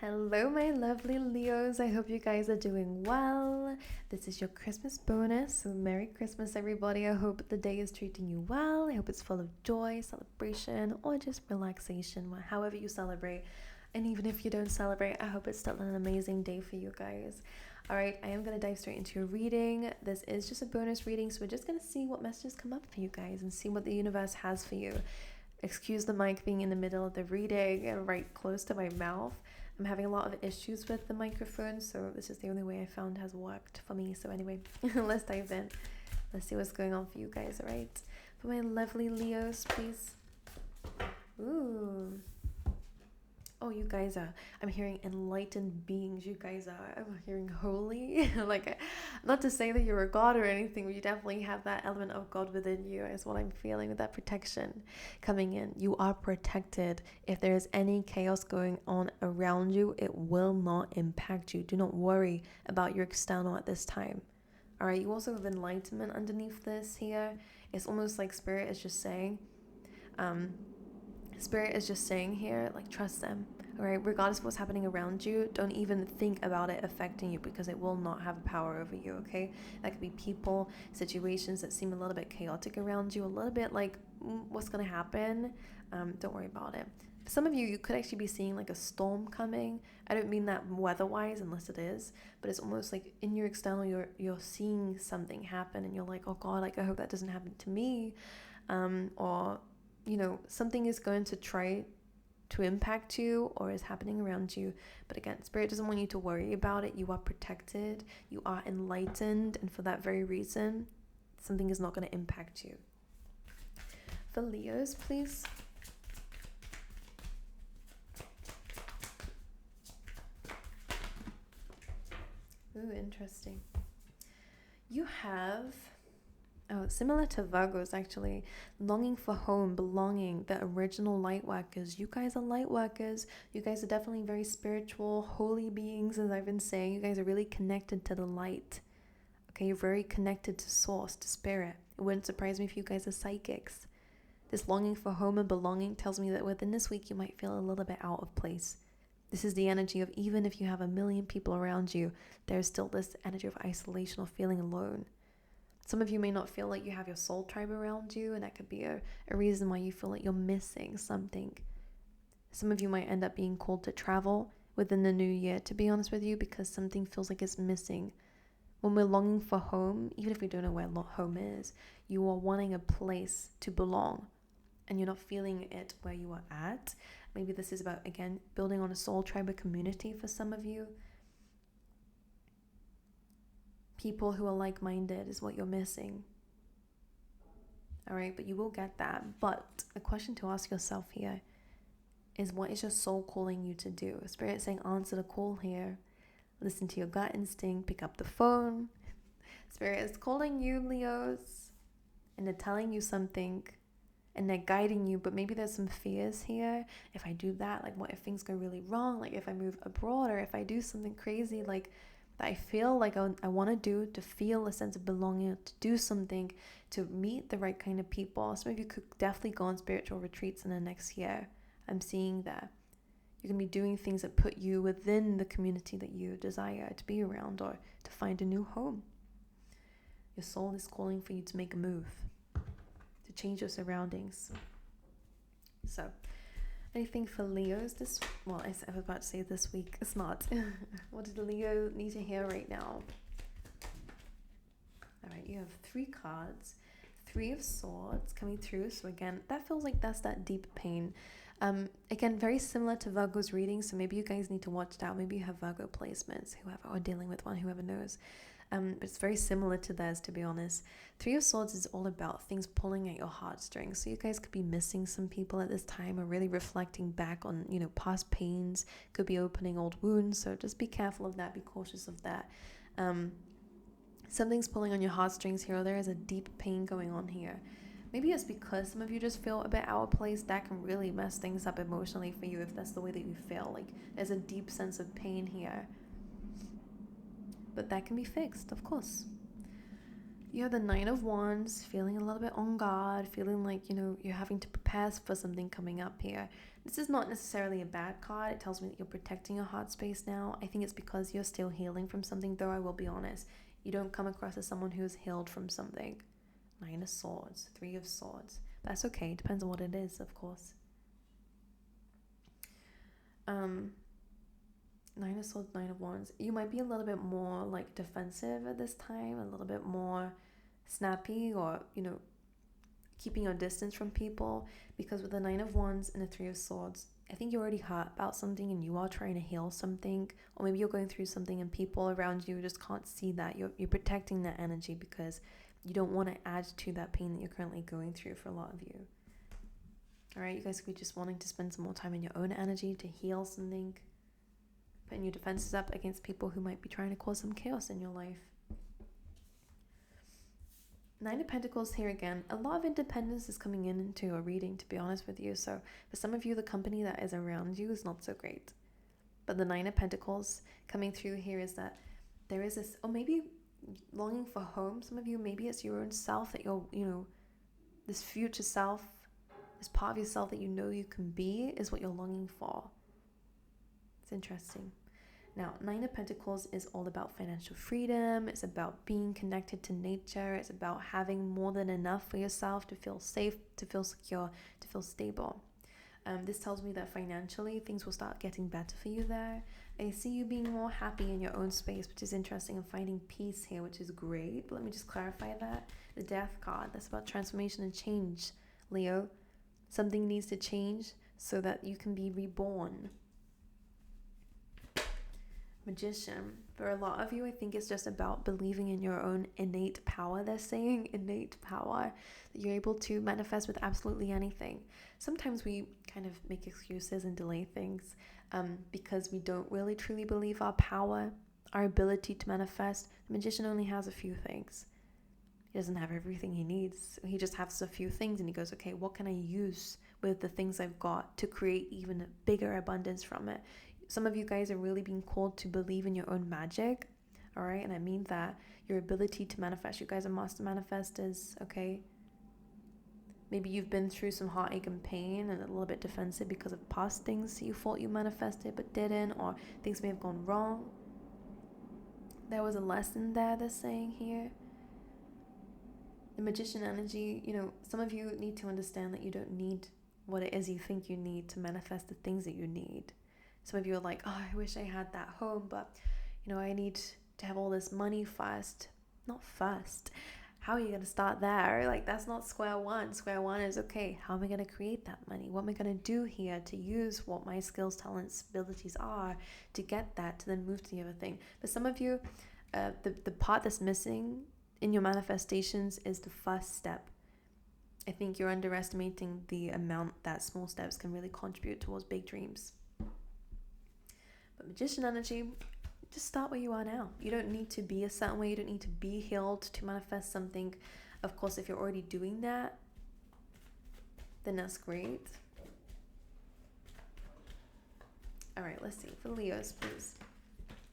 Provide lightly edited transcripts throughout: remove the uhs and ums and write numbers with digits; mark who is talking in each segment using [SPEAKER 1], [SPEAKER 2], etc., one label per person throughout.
[SPEAKER 1] Hello, my lovely Leos. I hope you guys are doing well. This is your Christmas bonus. So, Merry Christmas, everybody. I hope the day is treating you well. I hope it's full of joy, celebration, or just relaxation, however you celebrate. And even if you don't celebrate, I hope it's still an amazing day for you guys. All right, I am going to dive straight into your reading. This is just a bonus reading, so we're just going to see what messages come up for you guys and see what the universe has for you. Excuse the mic being in the middle of the reading and right close to my mouth. I'm having a lot of issues with the microphone, so this is the only way I found has worked for me. So anyway, let's dive in. Let's see what's going on for you guys, all right? For my lovely Leos, please. Ooh. Oh, you guys are, I'm hearing enlightened beings. You guys are, I'm hearing holy. Like, not to say that you're a god or anything, but you definitely have that element of God within you, is what I'm feeling with that protection coming in. You are protected. If there's any chaos going on around you, it will not impact you. Do not worry about your external at this time. All right, you also have enlightenment underneath this here. It's almost like Spirit is just saying, here, like, trust them, all right? Regardless of what's happening around you, don't even think about it affecting you, because it will not have power over you, okay? That could be people, situations that seem a little bit chaotic around you, a little bit like, what's gonna happen? Don't worry about it. For some of you, you could actually be seeing like a storm coming. I don't mean that weather-wise, unless it is, but it's almost like in your external, you're seeing something happen, and you're like, oh God, like, I hope that doesn't happen to me, or something is going to try to impact you or is happening around you. But again, Spirit doesn't want you to worry about it. You are protected, you are enlightened, and for that very reason, something is not going to impact you. For Leos, please. Ooh, interesting. You have... Oh, similar to Virgos, actually. Longing for home, belonging, the original light workers. You guys are light workers. You guys are definitely very spiritual, holy beings, as I've been saying. You guys are really connected to the light. Okay, you're very connected to source, to spirit. It wouldn't surprise me if you guys are psychics. This longing for home and belonging tells me that within this week, you might feel a little bit out of place. This is the energy of, even if you have a million people around you, there's still this energy of isolation or feeling alone. Some of you may not feel like you have your soul tribe around you, and that could be a reason why you feel like you're missing something. Some of you might end up being called to travel within the new year, to be honest with you, because something feels like it's missing. When we're longing for home, even if we don't know where home is, you are wanting a place to belong, and you're not feeling it where you are at. Maybe this is about, again, building on a soul tribe, a community for some of you. People who are like-minded is what you're missing. All right, but you will get that. But a question to ask yourself here is, what is your soul calling you to do? Spirit saying, answer the call here. Listen to your gut instinct. Pick up the phone. Spirit is calling you, Leos, and they're telling you something, and they're guiding you. But maybe there's some fears here. If I do that, like, what if things go really wrong? Like, if I move abroad, or if I do something crazy, like, that I feel like I want to do, to feel a sense of belonging, to do something, to meet the right kind of people. Some of you could definitely go on spiritual retreats in the next year. I'm seeing that. You're going to be doing things that put you within the community that you desire to be around, or to find a new home. Your soul is calling for you to make a move, to change your surroundings. So, anything for Leos I was about to say this week. It's not. What did Leo need to hear right now? All right, you have 3 cards. 3 of Swords coming through. So again, that feels like that's that deep pain. Again, very similar to Virgo's reading. So maybe you guys need to watch out. Maybe you have Virgo placements, whoever, or dealing with one, whoever knows. It's very similar to theirs, to be honest. 3 of Swords is all about things pulling at your heartstrings. So you guys could be missing some people at this time, or really reflecting back on, past pains. Could be opening old wounds. So just be careful of that. Be cautious of that. Something's pulling on your heartstrings here, or there is a deep pain going on here. Maybe it's because some of you just feel a bit out of place. That can really mess things up emotionally for you if that's the way that you feel. Like, there's a deep sense of pain here. But that can be fixed, of course. You have the 9 of Wands, feeling a little bit on guard, feeling like, you're having to prepare for something coming up here. This is not necessarily a bad card. It tells me that you're protecting your heart space now. I think it's because you're still healing from something, though I will be honest. You don't come across as someone who is healed from something. 9 of Swords, 3 of Swords. That's okay. Depends on what it is, of course. 9 of Swords, 9 of Wands. You might be a little bit more like defensive at this time, a little bit more snappy, or, you know, keeping your distance from people, because with the 9 of Wands and the 3 of Swords, I think you're already hurt about something and you are trying to heal something, or maybe you're going through something and people around you just can't see that. You're protecting that energy because you don't want to add to that pain that you're currently going through for a lot of you. All right, you guys could be just wanting to spend some more time in your own energy to heal something, putting your defenses up against people who might be trying to cause some chaos in your life. 9 of Pentacles here again. A lot of independence is coming into your reading, to be honest with you. So for some of you, the company that is around you is not so great. But the 9 of Pentacles coming through here is that there is this, or maybe longing for home. Some of you, maybe it's your own self that you're, you know, this future self, this part of yourself that you know you can be is what you're longing for. It's interesting. Now, 9 of Pentacles is all about financial freedom. It's about being connected to nature. It's about having more than enough for yourself to feel safe, to feel secure, to feel stable. This tells me that financially things will start getting better for you there. I see you being more happy in your own space, which is interesting, and finding peace here, which is great. But let me just clarify that. The Death card, that's about transformation and change, Leo. Something needs to change so that you can be reborn. Magician. For a lot of you, I think it's just about believing in your own innate power. They're saying innate power, that you're able to manifest with absolutely anything. Sometimes we kind of make excuses and delay things because we don't really truly believe our power, our ability to manifest. The magician only has a few things. He doesn't have everything he needs. He just has a few things and he goes, okay, what can I use with the things I've got to create even a bigger abundance from it? Some of you guys are really being called to believe in your own magic, all right? And I mean that. Your ability to manifest. You guys are master manifestors, okay? Maybe you've been through some heartache and pain and a little bit defensive because of past things you thought you manifested but didn't, or things may have gone wrong. There was a lesson there, they're saying here. The magician energy, you know, some of you need to understand that you don't need what it is you think you need to manifest the things that you need. Some of you are like, oh, I wish I had that home, but, you know, I need to have all this money first. Not first. How are you going to start there? Like, that's not square one. Square one is, okay, how am I going to create that money? What am I going to do here to use what my skills, talents, abilities are to get that, to then move to the other thing? But some of you, the part that's missing in your manifestations is the first step. I think you're underestimating the amount that small steps can really contribute towards big dreams. But magician energy, just start where you are now. You don't need to be a certain way. You don't need to be healed to manifest something. Of course, if you're already doing that, then that's great. All right, let's see. For Leos, please.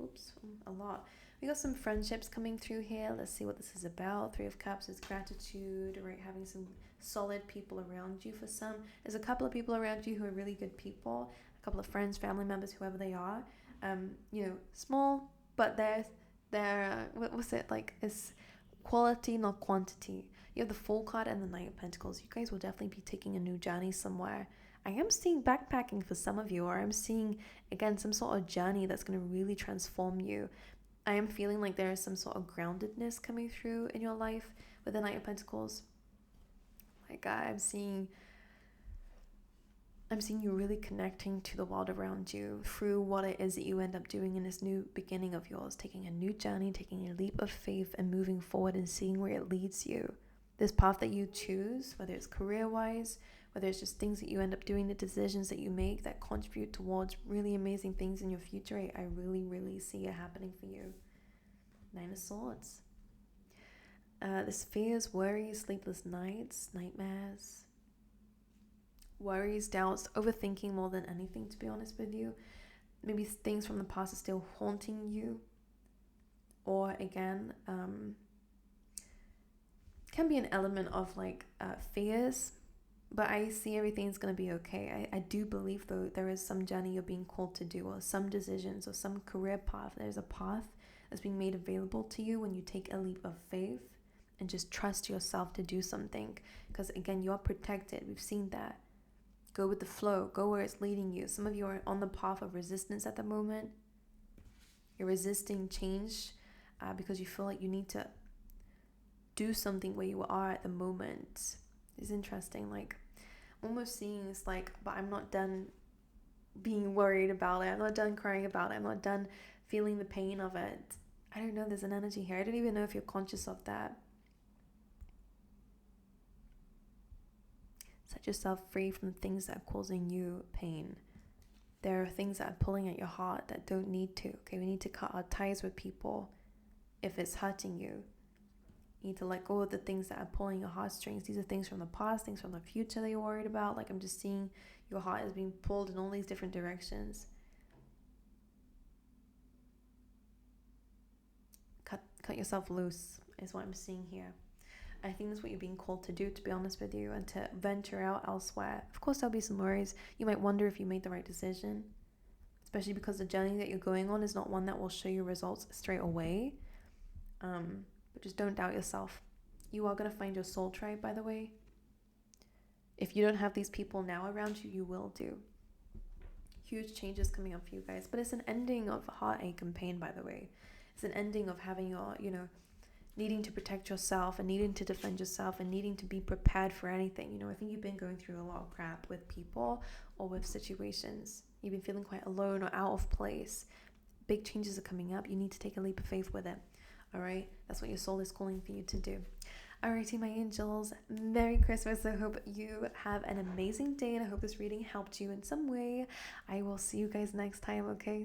[SPEAKER 1] Oops, a lot. We got some friendships coming through here. Let's see what this is about. 3 of Cups is gratitude, right? Having some solid people around you for some. There's a couple of people around you who are really good people. A couple of friends, family members, whoever they are. You know, small, but they're what's it like? It's quality, not quantity. You have the Fool card and the Knight of Pentacles. You guys will definitely be taking a new journey somewhere. I am seeing backpacking for some of you, or I'm seeing, again, some sort of journey that's going to really transform you. I am feeling like there is some sort of groundedness coming through in your life with the Knight of Pentacles. Like, I'm seeing you really connecting to the world around you through what it is that you end up doing in this new beginning of yours, taking a new journey, taking a leap of faith and moving forward and seeing where it leads you. This path that you choose, whether it's career-wise, whether it's just things that you end up doing, the decisions that you make that contribute towards really amazing things in your future, I really, really see it happening for you. 9 of Swords. This fears, worries, sleepless nights, nightmares, worries, doubts, overthinking more than anything, to be honest with you. Maybe things from the past are still haunting you. Or again, can be an element of like fears But I see everything's going to be okay. I do believe, though, there is some journey you're being called to do, or some decisions, or some career path. There's a path that's being made available to you when you take a leap of faith and just trust yourself to do something. Because, again, you are protected. We've seen that. Go with the flow. Go where it's leading you. Some of you are on the path of resistance at the moment. You're resisting change because you feel like you need to do something where you are at the moment. It's interesting. Like, I'm almost seeing it's like, but I'm not done being worried about it. I'm not done crying about it. I'm not done feeling the pain of it. I don't know. There's an energy here. I don't even know if you're conscious of that. Set yourself free from the things that are causing you pain. There are things that are pulling at your heart that don't need to. Okay, we need to cut our ties with people if it's hurting you. You need to let go of the things that are pulling your heartstrings. These are things from the past, things from the future that you're worried about. Like, I'm just seeing your heart is being pulled in all these different directions. Cut yourself loose is what I'm seeing here. I think that's what you're being called to do, to be honest with you, and to venture out elsewhere. Of course, there'll be some worries. You might wonder if you made the right decision, especially because the journey that you're going on is not one that will show you results straight away. But just don't doubt yourself. You are going to find your soul tribe, by the way. If you don't have these people now around you, you will do. Huge changes coming up for you guys. But it's an ending of heartache and pain, by the way. It's an ending of having your, needing to protect yourself and needing to defend yourself and needing to be prepared for anything. I think you've been going through a lot of crap with people or with situations. You've been feeling quite alone or out of place. Big changes are coming up. You need to take a leap of faith with it. All right? That's what your soul is calling for you to do. Alrighty, my angels. Merry Christmas. I hope you have an amazing day, and I hope this reading helped you in some way. I will see you guys next time, okay?